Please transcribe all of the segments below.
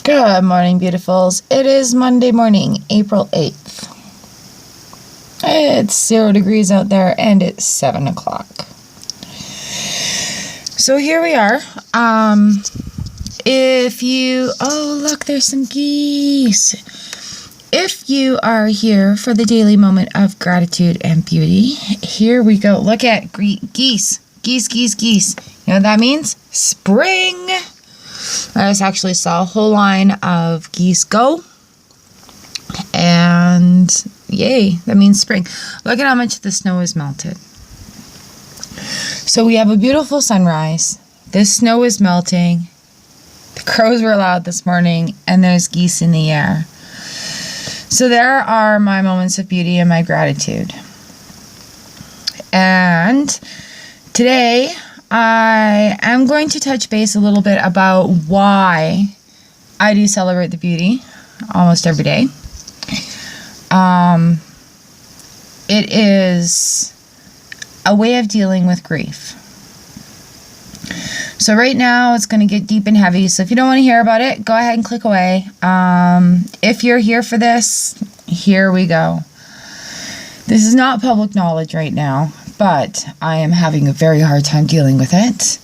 Good morning, beautifuls. It is Monday morning, April 8th. It's 0 degrees out there and it's 7 o'clock. So here we are. Oh, look, there's some geese. If you are here for the daily moment of gratitude and beauty, here we go. Look at geese. Geese. You know what that means? Spring. I just actually saw a whole line of geese go. And yay, that means spring. Look at how much the snow is melted. So we have a beautiful sunrise. This snow is melting. The crows were loud this morning, and there's geese in the air. So there are my moments of beauty and my gratitude. And today I am going to touch base a little bit about why I do celebrate the beauty almost every day. It is a way of dealing with grief. So right now it's going to get deep and heavy. So if you don't want to hear about it, go ahead and click away. If you're here for this, here we go. This is not public knowledge right now, but I am having a very hard time dealing with it.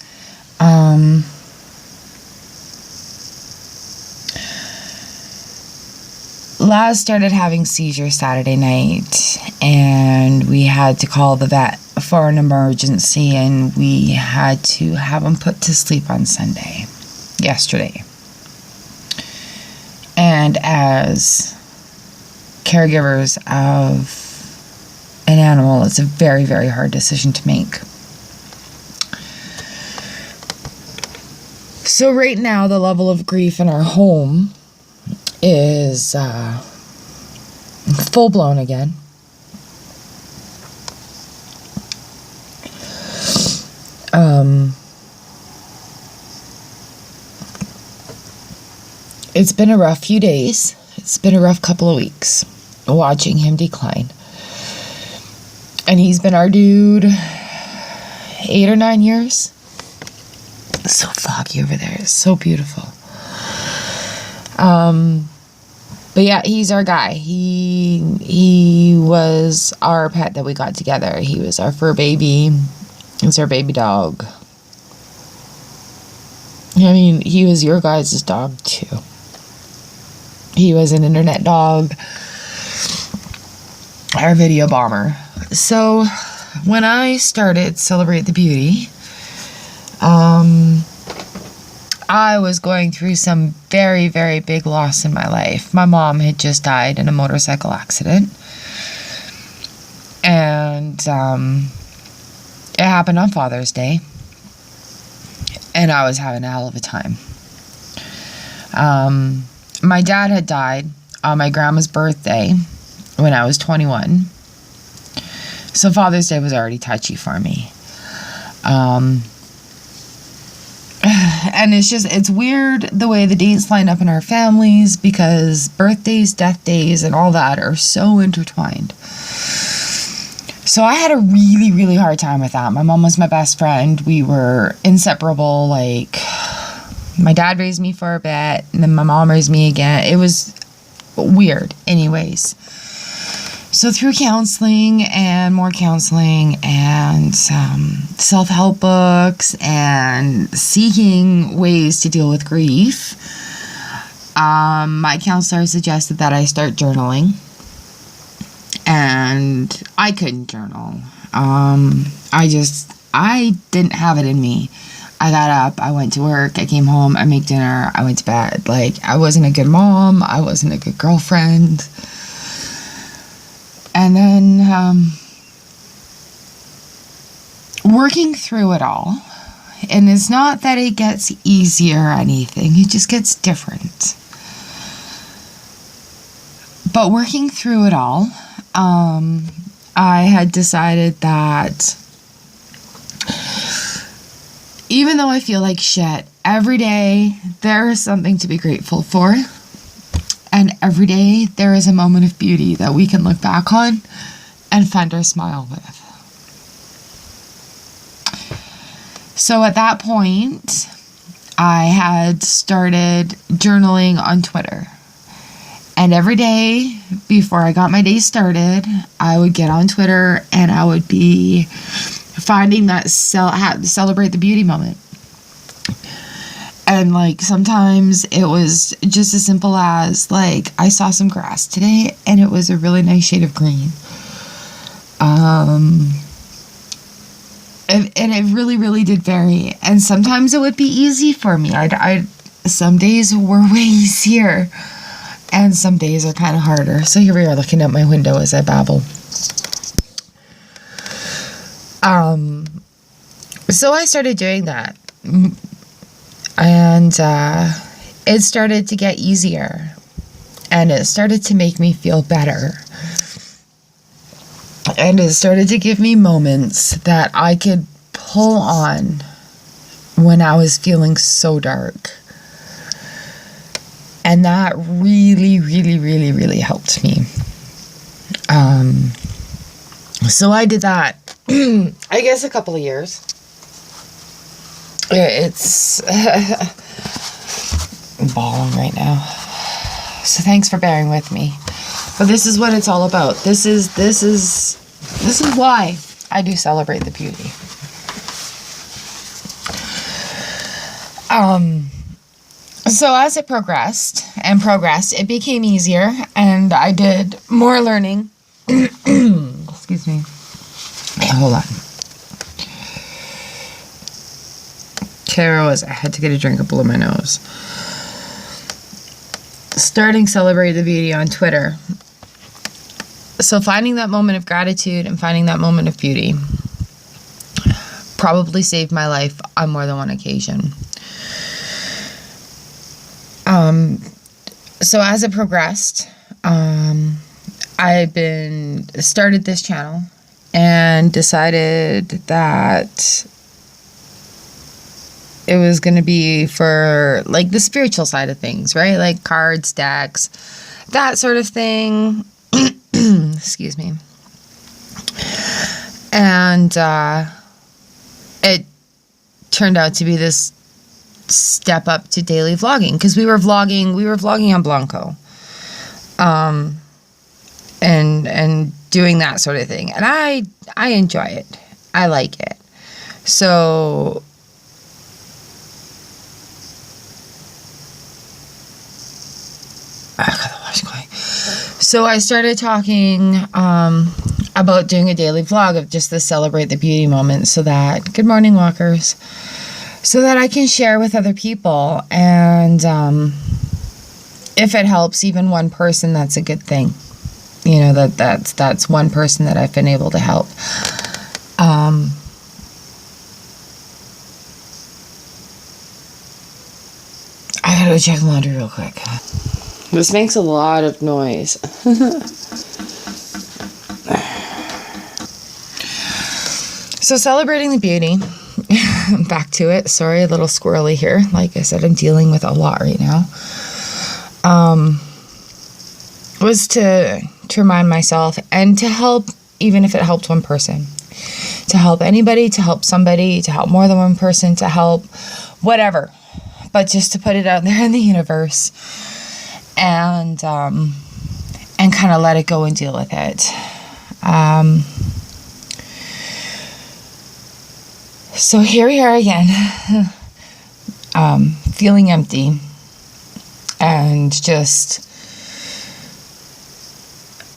Laz started having seizures Saturday night, and we had to call the vet for an emergency, and we had to have him put to sleep on yesterday. And as caregivers of an animal, it's a very, very hard decision to make. So right now, the level of grief in our home is full-blown again. It's been a rough few days. It's been a rough couple of weeks watching him decline. And he's been our dude 8 or 9 years. It's so foggy over there. It's so beautiful. But yeah, he's our guy. He was our pet that we got together. He was our fur baby. He was our baby dog. I mean, he was your guys' dog too. He was an internet dog. Our video bomber. So when I started Celebrate the Beauty, I was going through some very, very big loss in my life. My mom had just died in a motorcycle accident. And it happened on Father's Day. And I was having a hell of a time. My dad had died on my grandma's birthday when I was 21. So Father's Day was already touchy for me. And it's weird the way the dates line up in our families, because birthdays, death days, and all that are so intertwined. So I had a really, really hard time with that. My mom was my best friend. We were inseparable. Like, my dad raised me for a bit, and then my mom raised me again. It was weird. Anyways. So through counseling and more counseling and self-help books and seeking ways to deal with grief, my counselor suggested that I start journaling. And I couldn't journal. I didn't have it in me. I got up, I went to work, I came home, I made dinner, I went to bed. Like, I wasn't a good mom, I wasn't a good girlfriend. And then, working through it all, and it's not that it gets easier or anything, it just gets different. But working through it all, I had decided that even though I feel like shit, every day there is something to be grateful for. And every day there is a moment of beauty that we can look back on and find our smile with. So at that point, I had started journaling on Twitter. And every day before I got my day started, I would get on Twitter and I would be finding that celebrate the beauty moment. And like sometimes it was just as simple as like I saw some grass today and it was a really nice shade of green. And it really, really did vary. And sometimes it would be easy for me. Some days were way easier. And some days are kind of harder. So here we are looking out my window as I babble. So I started doing that. And it started to get easier. And it started to make me feel better. And it started to give me moments that I could pull on when I was feeling so dark. And that really, really, really, really helped me. So I did that, I guess, a couple of years. It's I'm bawling right now. So thanks for bearing with me. But this is what it's all about. This is why I do celebrate the beauty. So as it progressed, it became easier, and I did more learning. Excuse me. Hey, hold on. I had to get a drink to blow my nose. Starting Celebrate the Beauty on Twitter. So finding that moment of gratitude and finding that moment of beauty probably saved my life on more than one occasion. So as it progressed, I started this channel and decided that it was going to be for like the spiritual side of things, right? Like cards, decks, that sort of thing. Excuse me. And it turned out to be this step up to daily vlogging, because we were vlogging on Blanco, and doing that sort of thing, and I enjoy it. I like it. So I got the wash going. So I started talking about doing a daily vlog of just the Celebrate the Beauty moment, so that, good morning, walkers, so that I can share with other people. And if it helps even one person, that's a good thing. You know, that's one person that I've been able to help. I gotta go check laundry real quick. This makes a lot of noise. So celebrating the beauty, back to it. Sorry, a little squirrely here. Like I said, I'm dealing with a lot right now. Was to remind myself and to help, even if it helped one person, to help anybody, to help somebody, to help more than one person, to help whatever, but just to put it out there in the universe. And kind of let it go and deal with it. So here we are again, feeling empty, and just,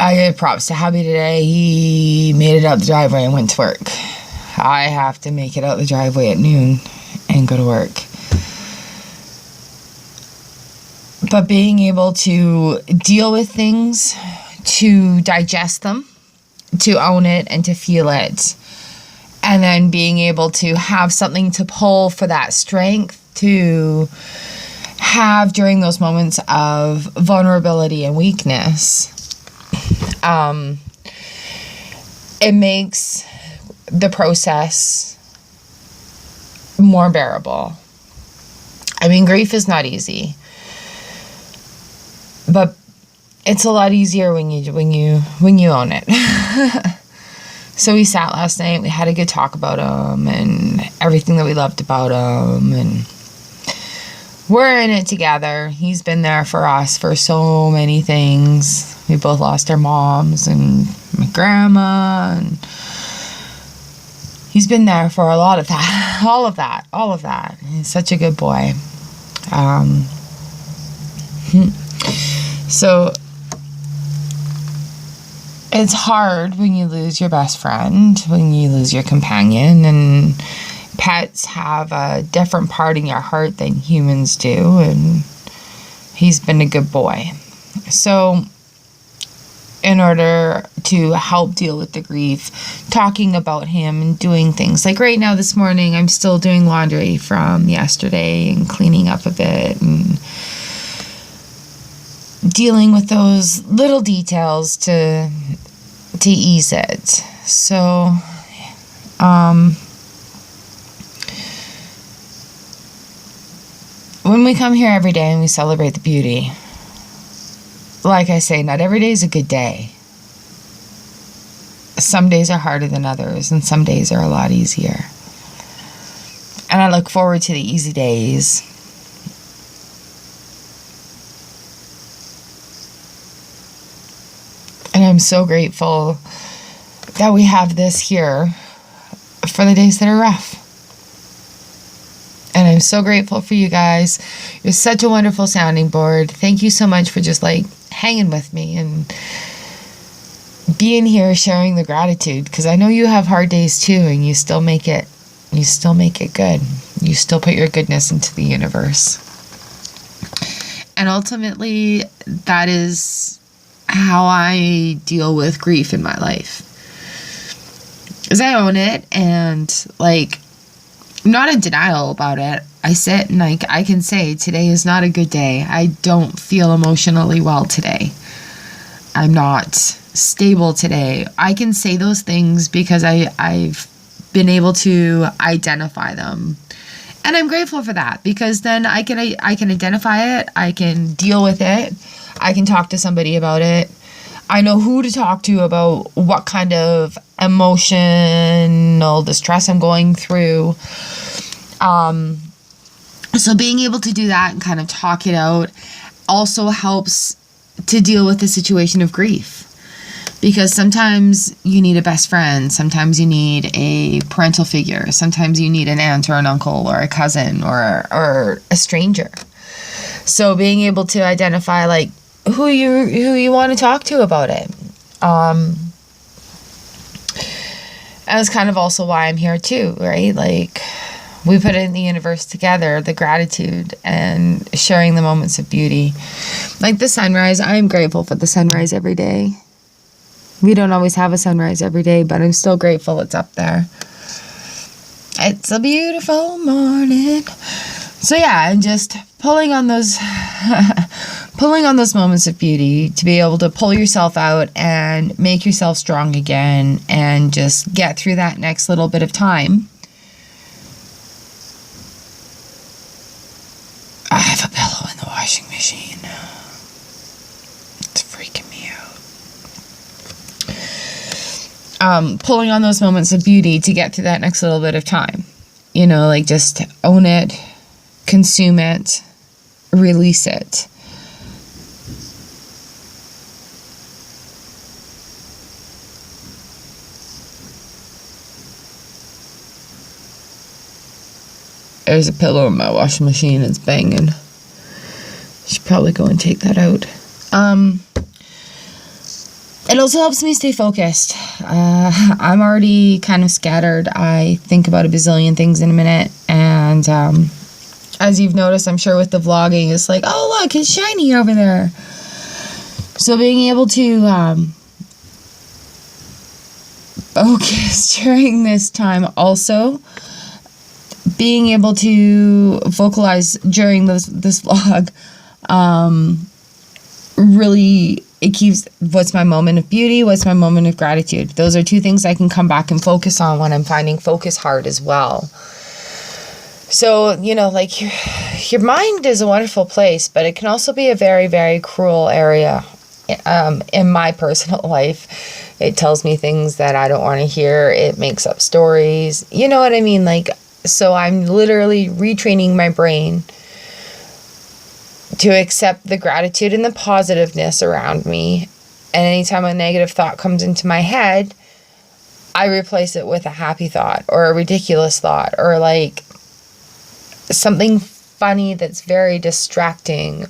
I give props to Happy today. He made it out the driveway and went to work. I have to make it out the driveway at noon and go to work. But being able to deal with things, to digest them, to own it and to feel it, and then being able to have something to pull for that strength to have during those moments of vulnerability and weakness, it makes the process more bearable. I mean, grief is not easy. But it's a lot easier when you own it. So we sat last night. We had a good talk about him and everything that we loved about him, and we're in it together. He's been there for us for so many things. We both lost our moms and my grandma, and he's been there for a lot of that, all of that. He's such a good boy. So it's hard when you lose your best friend, when you lose your companion, and pets have a different part in your heart than humans do, and he's been a good boy. So in order to help deal with the grief, talking about him and doing things. Like right now this morning, I'm still doing laundry from yesterday and cleaning up a bit and dealing with those little details to ease it. So, when we come here every day and we celebrate the beauty, like I say, not every day is a good day. Some days are harder than others, and some days are a lot easier. And I look forward to the easy days. And I'm so grateful that we have this here for the days that are rough. And I'm so grateful for you guys. You're such a wonderful sounding board. Thank you so much for just like hanging with me and being here, sharing the gratitude, because I know you have hard days too, and you still make it good. You still put your goodness into the universe. And ultimately, that is how I deal with grief in my life. Is I own it, and like, I'm not in denial about it. I sit and I can say today is not a good day. I don't feel emotionally well today. I'm not stable today. I can say those things because I've been able to identify them. And I'm grateful for that, because then I can identify it. I can deal with it. I can talk to somebody about it. I know who to talk to about what kind of emotional distress I'm going through. So being able to do that and kind of talk it out also helps to deal with the situation of grief. Because sometimes you need a best friend, sometimes you need a parental figure, sometimes you need an aunt or an uncle or a cousin or a stranger. So being able to identify like who you want to talk to about it. And it's kind of also why I'm here too, right? Like, we put it in the universe together, the gratitude and sharing the moments of beauty. Like the sunrise, I am grateful for the sunrise every day. We don't always have a sunrise every day, but I'm still grateful it's up there. It's a beautiful morning. So yeah, I'm just pulling on those moments of beauty to be able to pull yourself out and make yourself strong again and just get through that next little bit of time. I have a pillow in the washing machine. It's freaking me out. Pulling on those moments of beauty to get through that next little bit of time. You know, like just own it, consume it, release it. There's a pillow in my washing machine. It's banging. Should probably go and take that out. It also helps me stay focused. I'm already kind of scattered. I think about a bazillion things in a minute. And as you've noticed, I'm sure with the vlogging, it's like, oh, look, it's shiny over there. So being able to focus during this time also, being able to vocalize during this vlog, really, it keeps what's my moment of beauty, what's my moment of gratitude. Those are two things I can come back and focus on when I'm finding focus hard as well. So, you know, like your mind is a wonderful place, but it can also be a very, very cruel area. In my personal life, it tells me things that I don't want to hear. It makes up stories. You know what I mean? Like, so I'm literally retraining my brain to accept the gratitude and the positiveness around me. And anytime a negative thought comes into my head, I replace it with a happy thought or a ridiculous thought or like something funny that's very distracting,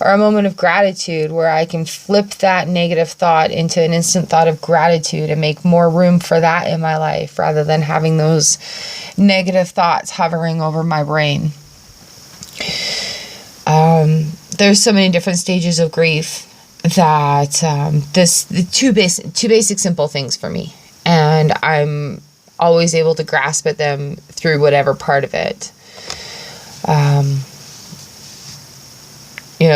or a moment of gratitude where I can flip that negative thought into an instant thought of gratitude and make more room for that in my life rather than having those negative thoughts hovering over my brain. There's so many different stages of grief that the two basic simple things for me, and I'm always able to grasp at them through whatever part of it.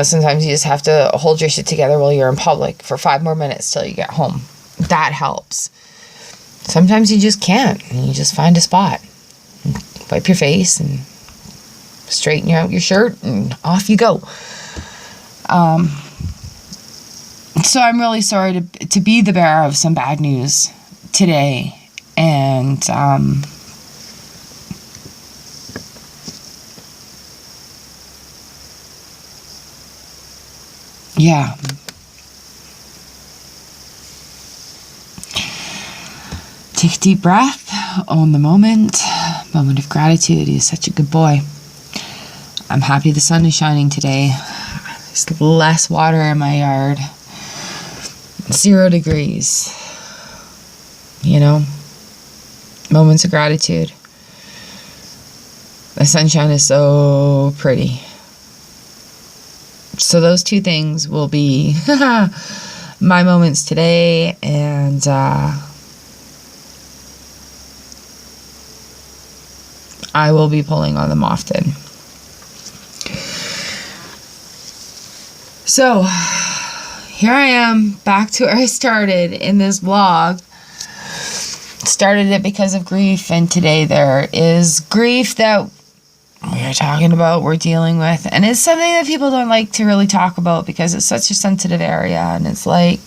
Sometimes you just have to hold your shit together while you're in public for 5 more minutes till you get home. That helps. Sometimes you just can't, and you just find a spot, and wipe your face, and straighten out your shirt, and off you go. So I'm really sorry to be the bearer of some bad news today, and yeah. Take a deep breath, own the moment of gratitude. He's such a good boy. I'm happy the sun is shining today. There's less water in my yard. 0 degrees. Moments of gratitude. The sunshine is so pretty. So those 2 things will be my moments today, and I will be pulling on them often. So here I am, back to where I started in this vlog. Started it because of grief, and today there is grief that we're talking about, we're dealing with, and it's something that people don't like to really talk about because it's such a sensitive area, and it's like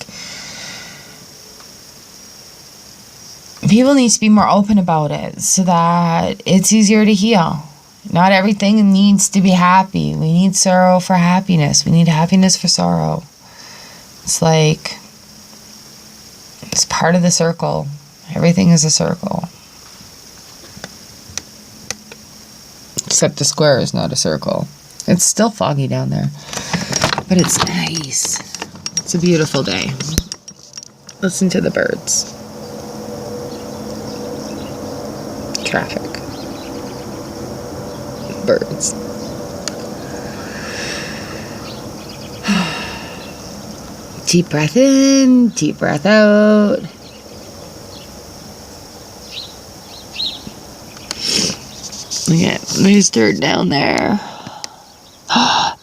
people need to be more open about it so that it's easier to heal. Not everything needs to be happy. We need sorrow for happiness. We need happiness for sorrow. It's like it's part of the circle. Everything is a circle. Except the square is not a circle. It's still foggy down there. But it's nice. It's a beautiful day. Listen to the birds. Traffic. Birds. Deep breath in, deep breath out. Okay, there's dirt down there.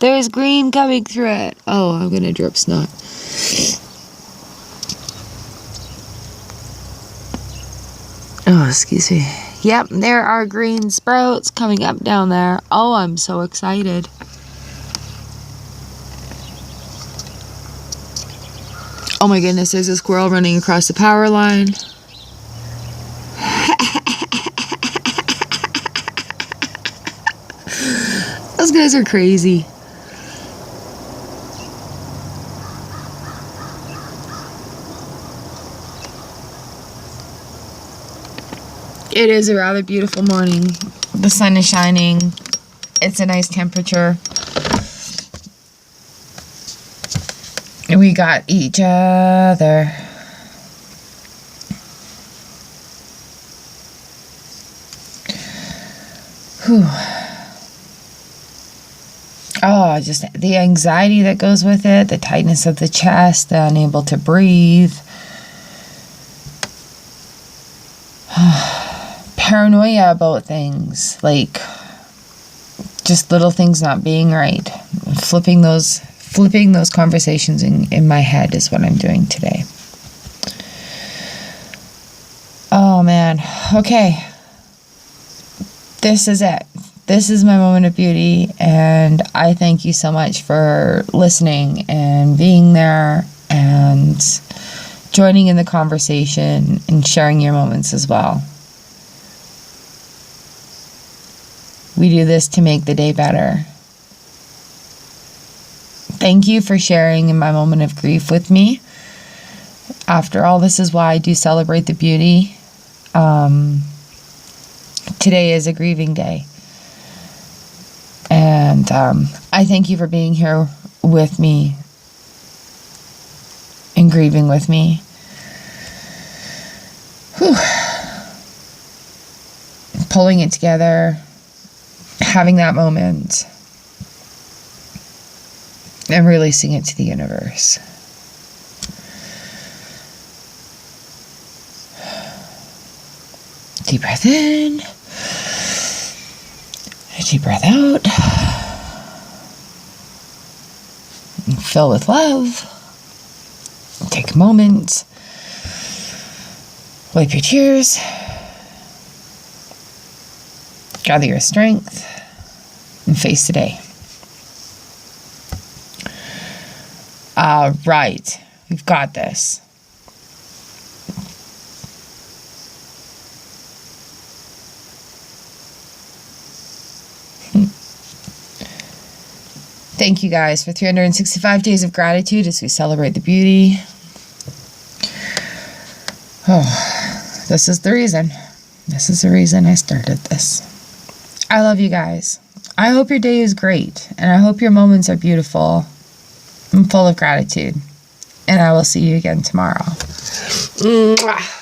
There's green coming through it. Oh, I'm gonna drip snot. Oh, excuse me. Yep, there are green sprouts coming up down there. Oh, I'm so excited. Oh my goodness, there's a squirrel running across the power line. Those guys are crazy. It is a rather beautiful morning. The sun is shining. It's a nice temperature. We got each other. Whew. Oh, just the anxiety that goes with it, the tightness of the chest, the unable to breathe. Paranoia about things, like just little things not being right. Flipping those conversations in my head is what I'm doing today. Oh man. Okay. This is it. This is my moment of beauty, and I thank you so much for listening and being there and joining in the conversation and sharing your moments as well. We do this to make the day better. Thank you for sharing in my moment of grief with me. After all, this is why I do celebrate the beauty. Today is a grieving day. And I thank you for being here with me and grieving with me. Whew. Pulling it together, having that moment, and releasing it to the universe. Deep breath in. Deep breath out. And fill with love. Take a moment. Wipe your tears. Gather your strength. And face today. All right. We've got this. Thank you guys for 365 days of gratitude as we celebrate the beauty. Oh, this is the reason. This is the reason I started this. I love you guys. I hope your day is great, and I hope your moments are beautiful and full of gratitude. And I will see you again tomorrow. Mwah.